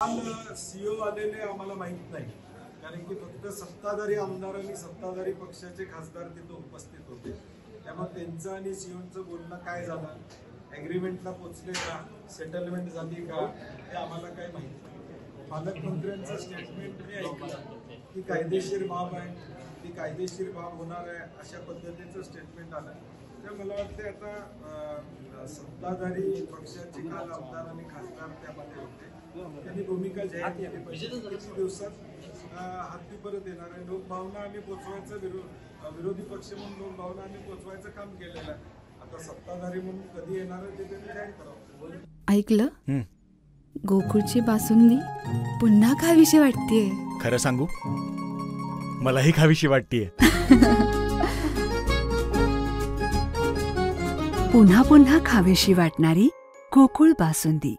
CO आलेले आम्हाला माहित नाही, कारण की फक्त सत्ताधारी आमदार आणि सत्ताधारी पक्षाचे खासदार तिथे उपस्थित होते. त्यामुळे त्यांचं आणि सीओचं बोलणं काय झालं, ॲग्रीमेंटला पोचले का, सेटलमेंट झाली का, हे आम्हाला काय माहिती नाही. पालकमंत्र्यांचं स्टेटमेंट मी ऐकलं की कायदेशीर बाब आहे, ती कायदेशीर बाब होणार आहे अशा पद्धतीचं स्टेटमेंट आलं. तर मला वाटते आता सत्ताधारी पक्षाचे काल आमदार आणि खासदार त्यामध्ये होते, त्यांनी भूमिका जाहीर केली पाहिजे. किती दिवसात हाती परत येणार आहे. लोकभावना आम्ही पोचवायचं, विरोधी पक्ष म्हणून लोकभावना आम्ही पोचवायचं काम केलेलं आहे. आता सत्ताधारी म्हणून कधी येणार आहे ते त्यांनी जाहीर करावं. ऐकलं, गोकुळची बासुंदी पुन्हा खावीशी वाटतेय. खरं सांगू, मलाही खावीशी वाटतेय. पुन्हा पुन्हा खावीशी वाटणारी गोकुळ बासुंदी.